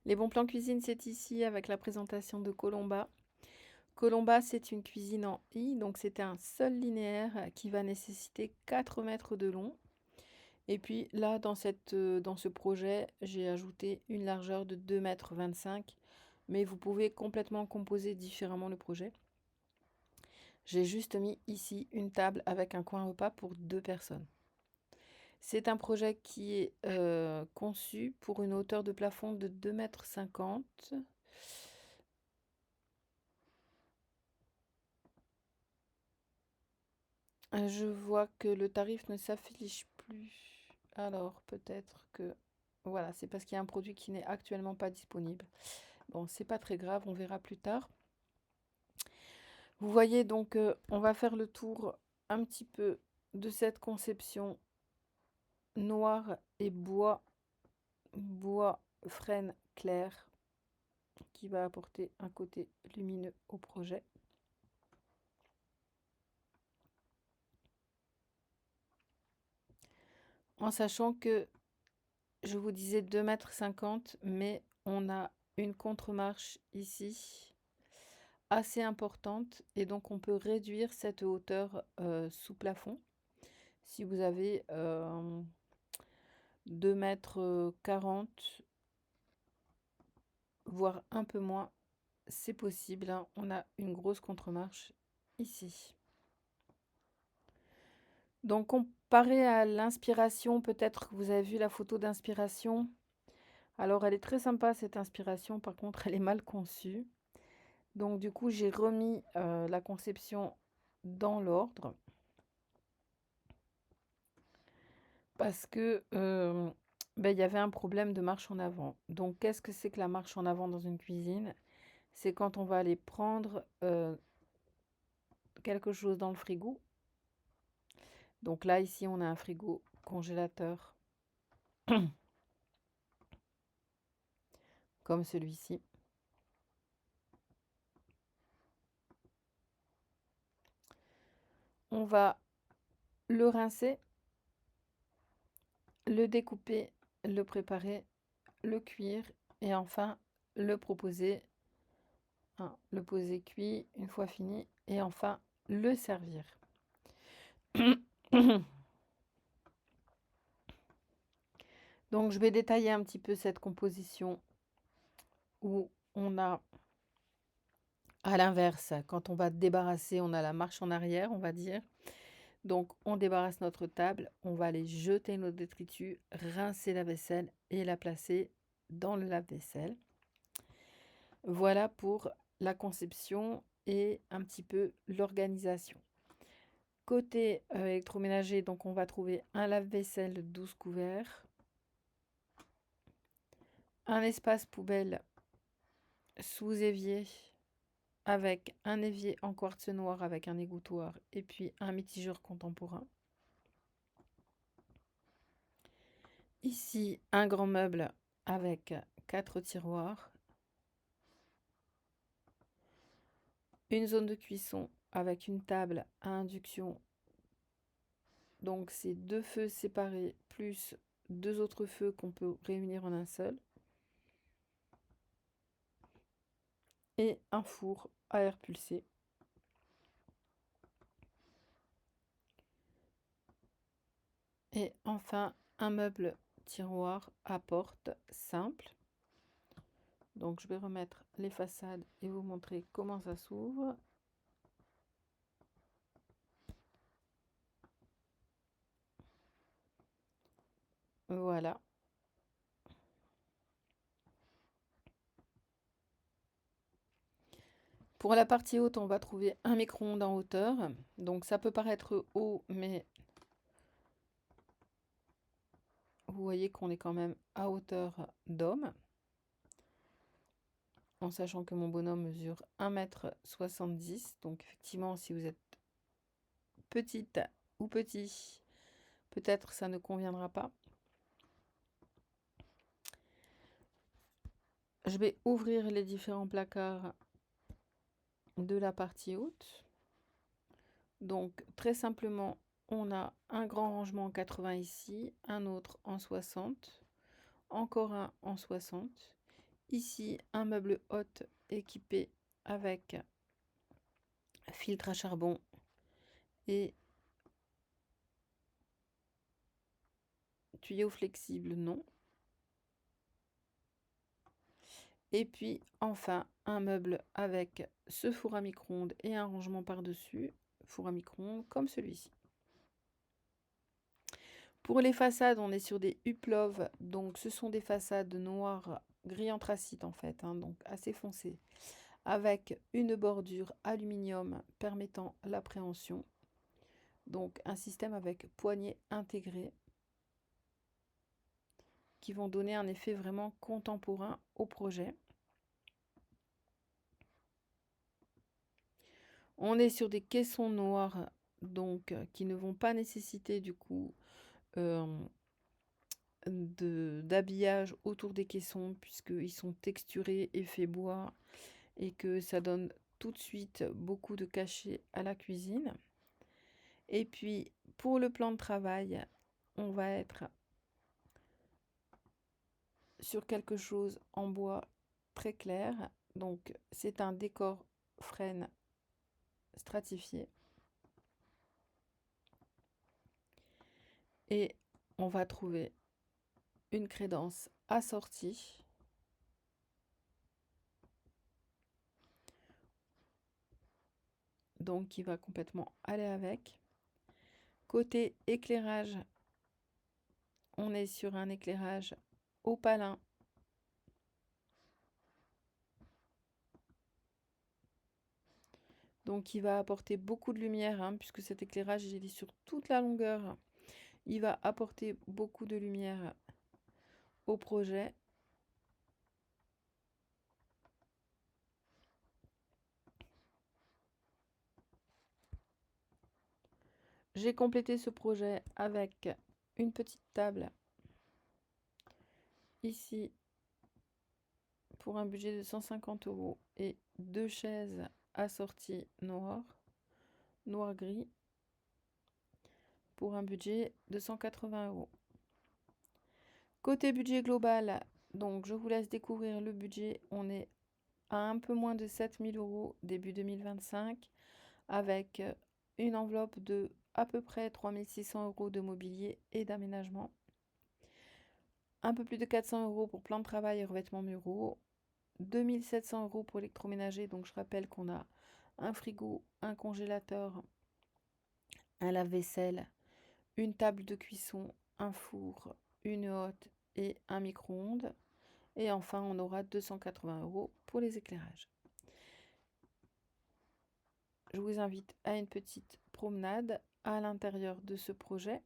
Les bons plans cuisine, c'est ici avec la présentation de Colomba. Colomba, c'est une cuisine en I, donc c'est un sol linéaire qui va nécessiter 4 mètres de long. Et puis là, dans ce projet, j'ai ajouté une largeur de 2,25 m, mais vous pouvez complètement composer différemment le projet. J'ai juste mis ici une table avec un coin repas pour 2 personnes. C'est un projet qui est conçu pour une hauteur de plafond de 2,50 m. Je vois que le tarif ne s'affiche plus. Alors peut-être que... Voilà, c'est parce qu'il y a un produit qui n'est actuellement pas disponible. Bon, c'est pas très grave, on verra plus tard. Vous voyez donc, on va faire le tour un petit peu de cette conception noir et bois frêne clair qui va apporter un côté lumineux au projet. En sachant que je vous disais 2,50 m, mais on a une contre-marche ici assez importante et donc on peut réduire cette hauteur sous plafond. Si vous avez 2,40 m, voire un peu moins, c'est possible, hein. On a une grosse contre-marche ici. Donc comparé à l'inspiration, peut-être que vous avez vu la photo d'inspiration. Alors elle est très sympa cette inspiration, par contre elle est mal conçue. Donc du coup j'ai remis la conception dans l'ordre. Parce que il y avait un problème de marche en avant. Donc qu'est-ce que c'est que la marche en avant dans une cuisine? C'est quand on va aller prendre quelque chose dans le frigo. Donc là, ici, on a un frigo congélateur comme celui-ci. On va le rincer, le découper, le préparer, le cuire et enfin le proposer, hein, le poser cuit une fois fini et enfin le servir. Donc je vais détailler un petit peu cette composition où on a, à l'inverse, quand on va débarrasser, on a la marche en arrière, on va dire. Donc on débarrasse notre table, on va aller jeter nos détritus, rincer la vaisselle et la placer dans le lave-vaisselle. Voilà pour la conception et un petit peu l'organisation. Côté électroménager, donc on va trouver un lave-vaisselle de 12 couverts, un espace poubelle sous évier avec un évier en quartz noir avec un égouttoir et puis un mitigeur contemporain. Ici, un grand meuble avec 4 tiroirs. Une zone de cuisson avec une table à induction. Donc c'est 2 feux séparés plus 2 autres feux qu'on peut réunir en un seul. Et un four à air pulsé. Et enfin, un meuble tiroir à porte simple. Donc je vais remettre les façades et vous montrer comment ça s'ouvre. Voilà. Pour la partie haute, on va trouver un micro-ondes en hauteur. Donc ça peut paraître haut, mais vous voyez qu'on est quand même à hauteur d'homme. En sachant que mon bonhomme mesure 1,70 m. Donc effectivement, si vous êtes petite ou petit, peut-être ça ne conviendra pas. Je vais ouvrir les différents placards de la partie haute. Donc très simplement, on a un grand rangement en 80 ici, un autre en 60, encore un en 60. Ici, un meuble hôte équipé avec filtre à charbon et tuyau flexible, non. Et puis enfin, un meuble avec ce four à micro-ondes et un rangement par-dessus, four à micro-ondes comme celui-ci. Pour les façades, on est sur des Huplove, donc ce sont des façades noires, gris anthracite en fait, hein, donc assez foncées, avec une bordure aluminium permettant l'appréhension. Donc un système avec poignée intégrée qui vont donner un effet vraiment contemporain au projet. On est sur des caissons noirs, donc qui ne vont pas nécessiter du coup d'habillage autour des caissons puisqu'ils sont texturés, effet bois, et que ça donne tout de suite beaucoup de cachet à la cuisine. Et puis pour le plan de travail, on va être sur quelque chose en bois très clair. Donc c'est un décor frêne stratifié. Et on va trouver une crédence assortie. Donc qui va complètement aller avec. Côté éclairage, on est sur un éclairage opalin. Donc il va apporter beaucoup de lumière, hein, puisque cet éclairage il est sur toute la longueur. Il va apporter beaucoup de lumière au projet. J'ai complété ce projet avec une petite table ici pour un budget de 150 € et 2 chaises assorties noir-gris pour un budget de 180 €. Côté budget global, donc je vous laisse découvrir le budget. On est à un peu moins de 7000 € début 2025 avec une enveloppe de à peu près 3600 € de mobilier et d'aménagement. Un peu plus de 400 € pour plan de travail et revêtements muraux. 2700 € pour électroménager. Donc je rappelle qu'on a un frigo, un congélateur, un lave-vaisselle, une table de cuisson, un four, une hotte et un micro-ondes. Et enfin, on aura 280 € pour les éclairages. Je vous invite à une petite promenade à l'intérieur de ce projet.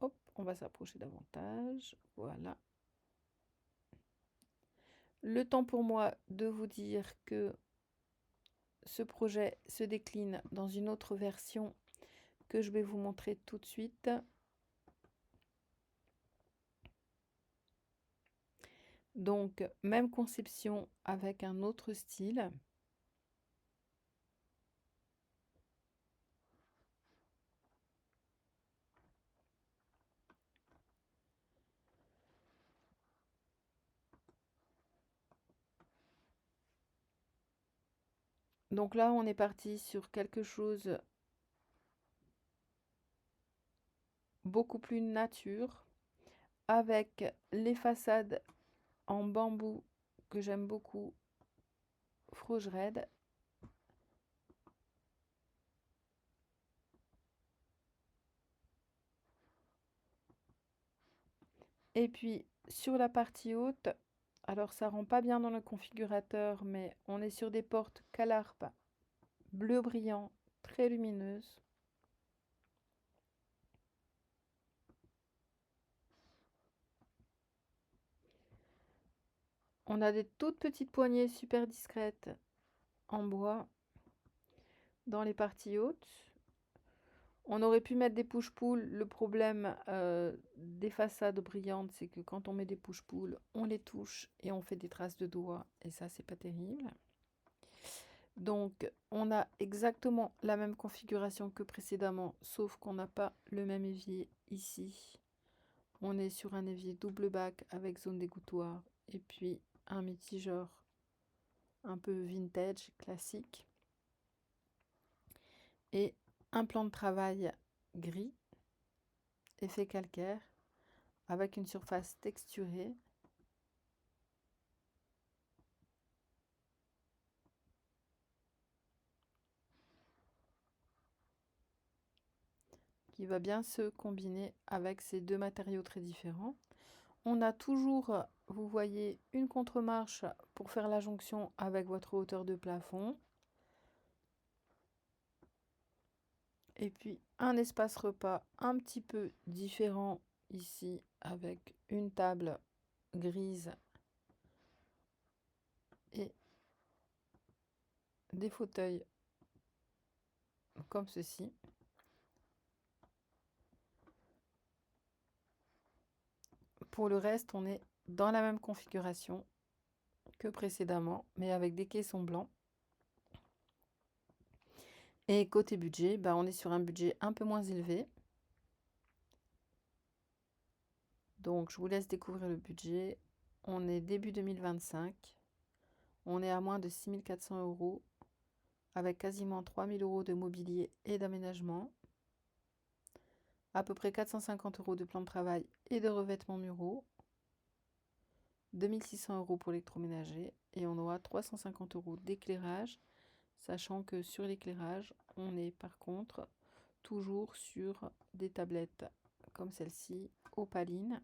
Hop, on va s'approcher davantage. Voilà. Le temps pour moi de vous dire que ce projet se décline dans une autre version que je vais vous montrer tout de suite. Donc, même conception avec un autre style. Donc là, on est parti sur quelque chose beaucoup plus nature, avec les façades en bambou que j'aime beaucoup, Frogerede. Et puis sur la partie haute, alors ça rend pas bien dans le configurateur, mais on est sur des portes Calarp bleu brillant, très lumineuses. On a des toutes petites poignées super discrètes en bois dans les parties hautes. On aurait pu mettre des push-pull. Le problème des façades brillantes, c'est que quand on met des push-pull, on les touche et on fait des traces de doigts. Et ça, c'est pas terrible. Donc, on a exactement la même configuration que précédemment, sauf qu'on n'a pas le même évier ici. On est sur un évier double bac avec zone d'égouttoir et puis un mitigeur un peu vintage, classique. Et un plan de travail gris, effet calcaire, avec une surface texturée. Qui va bien se combiner avec ces deux matériaux très différents. On a toujours, vous voyez, une contre-marche pour faire la jonction avec votre hauteur de plafond. Et puis un espace repas un petit peu différent ici avec une table grise et des fauteuils comme ceci. Pour le reste, on est dans la même configuration que précédemment, mais avec des caissons blancs. Et côté budget, on est sur un budget un peu moins élevé. Donc, je vous laisse découvrir le budget. On est début 2025. On est à moins de 6 400 € avec quasiment 3 000 € de mobilier et d'aménagement. À peu près 450 € de plan de travail et de revêtements muraux. 2 600 € pour l'électroménager. Et on aura 350 € d'éclairage, sachant que sur l'éclairage, on est par contre toujours sur des tablettes comme celle-ci, opalines,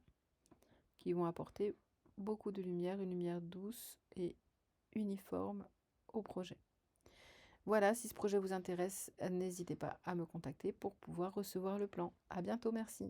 qui vont apporter beaucoup de lumière, une lumière douce et uniforme au projet. Voilà, si ce projet vous intéresse, n'hésitez pas à me contacter pour pouvoir recevoir le plan. À bientôt, merci.